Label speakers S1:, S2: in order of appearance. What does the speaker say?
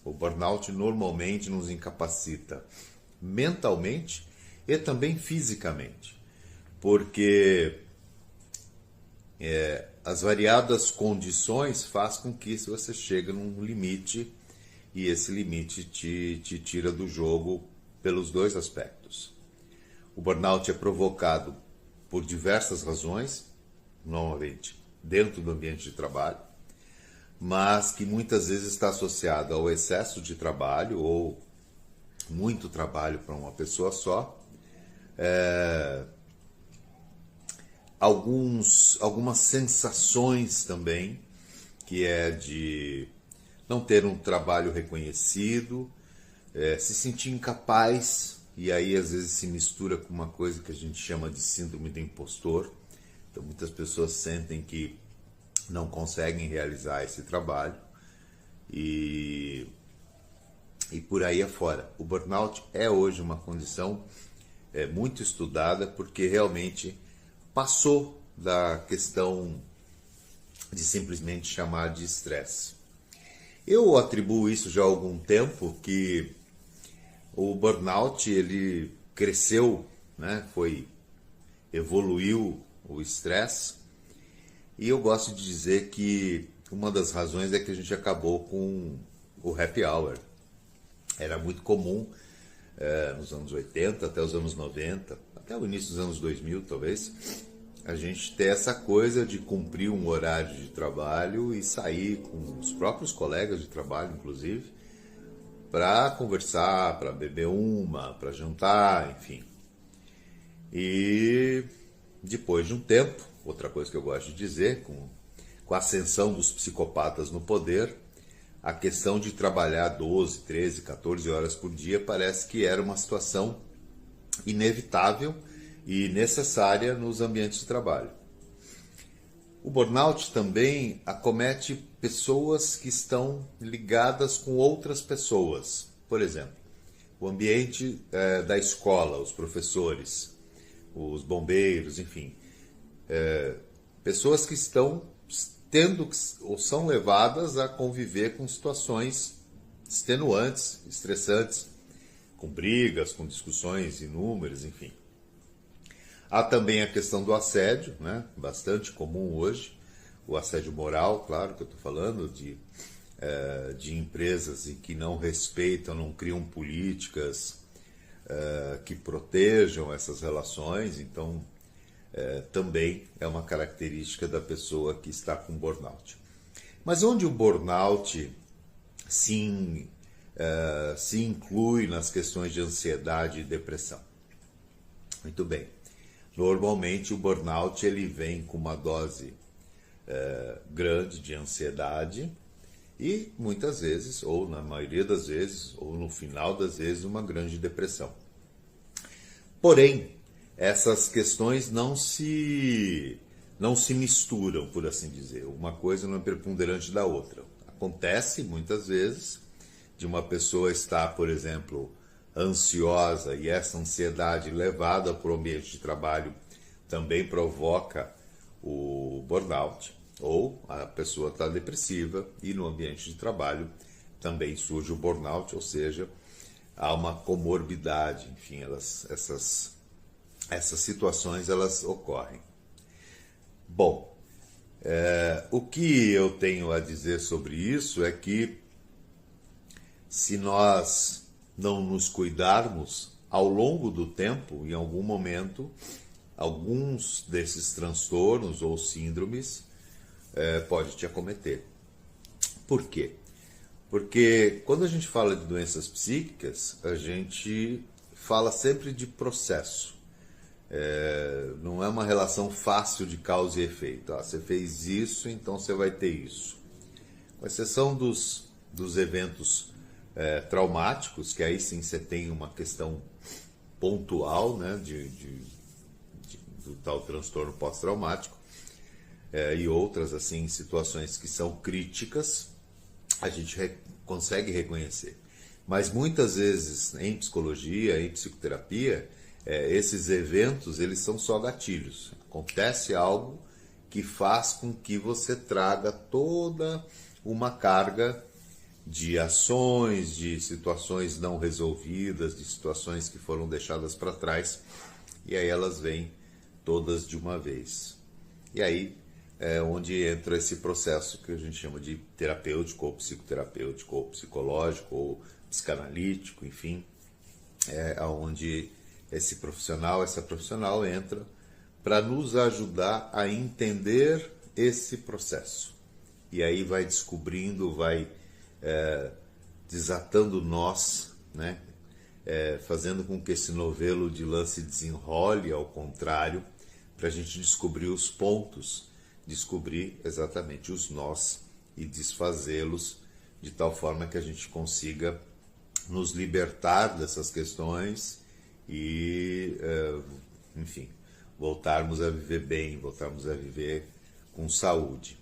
S1: O burnout normalmente nos incapacita mentalmente e também fisicamente, porque as variadas condições faz com que você chegue num limite e esse limite te tira do jogo pelos dois aspectos. O burnout é provocado por diversas razões, normalmente dentro do ambiente de trabalho, mas que muitas vezes está associado ao excesso de trabalho ou muito trabalho para uma pessoa só, algumas sensações também, que é de não ter um trabalho reconhecido, se sentir incapaz, e aí às vezes se mistura com uma coisa que a gente chama de síndrome do impostor. Então muitas pessoas sentem que não conseguem realizar esse trabalho e por aí afora. O burnout é hoje uma condição muito estudada, porque realmente passou da questão de simplesmente chamar de estresse. Eu atribuo isso já há algum tempo, que o burnout ele cresceu, né? Evoluiu o estresse, e eu gosto de dizer que uma das razões é que a gente acabou com o happy hour. Era muito comum nos anos 80 até os anos 90, até o início dos anos 2000 talvez, a gente ter essa coisa de cumprir um horário de trabalho e sair com os próprios colegas de trabalho, inclusive, para conversar, para beber para jantar, enfim. E depois de um tempo, outra coisa que eu gosto de dizer, com a ascensão dos psicopatas no poder, a questão de trabalhar 12, 13, 14 horas por dia parece que era uma situação inevitável e necessária nos ambientes de trabalho. O burnout também acomete pessoas que estão ligadas com outras pessoas. Por exemplo, o ambiente da escola, os professores, os bombeiros, enfim. Pessoas que estão tendo ou são levadas a conviver com situações extenuantes, estressantes, com brigas, com discussões inúmeras, enfim. Há também a questão do assédio, né? Bastante comum hoje, o assédio moral, claro que eu estou falando, de empresas que não respeitam, não criam políticas que protejam essas relações, então também é uma característica da pessoa que está com burnout. Mas onde o burnout se inclui nas questões de ansiedade e depressão? Muito bem. Normalmente o burnout ele vem com uma dose grande de ansiedade e muitas vezes, ou na maioria das vezes, ou no final das vezes, uma grande depressão. Porém, essas questões não se misturam, por assim dizer. Uma coisa não é preponderante da outra. Acontece muitas vezes de uma pessoa estar, por exemplo, ansiosa, e essa ansiedade levada para o ambiente de trabalho também provoca o burnout, ou a pessoa está depressiva e no ambiente de trabalho também surge o burnout, ou seja, há uma comorbidade, enfim, essas situações elas ocorrem. Bom, o que eu tenho a dizer sobre isso é que se nós não nos cuidarmos, ao longo do tempo, em algum momento, alguns desses transtornos ou síndromes pode te acometer. Por quê? Porque quando a gente fala de doenças psíquicas, a gente fala sempre de processo. Não é uma relação fácil de causa e efeito. Você fez isso, então você vai ter isso. Com exceção dos eventos traumáticos, que aí sim você tem uma questão pontual, né, do tal transtorno pós-traumático, e outras assim situações que são críticas, a gente consegue reconhecer. Mas muitas vezes em psicologia, em psicoterapia, esses eventos eles são só gatilhos. Acontece algo que faz com que você traga toda uma carga de ações, de situações não resolvidas, de situações que foram deixadas para trás, e aí elas vêm todas de uma vez. E aí é onde entra esse processo que a gente chama de terapêutico, ou psicoterapêutico, ou psicológico, ou psicanalítico, enfim, é onde esse profissional, essa profissional entra para nos ajudar a entender esse processo. E aí vai descobrindo, vai desatando nós, né? Fazendo com que esse novelo de lã se desenrole ao contrário, para a gente descobrir os pontos, descobrir exatamente os nós e desfazê-los de tal forma que a gente consiga nos libertar dessas questões e, enfim, voltarmos a viver bem, voltarmos a viver com saúde.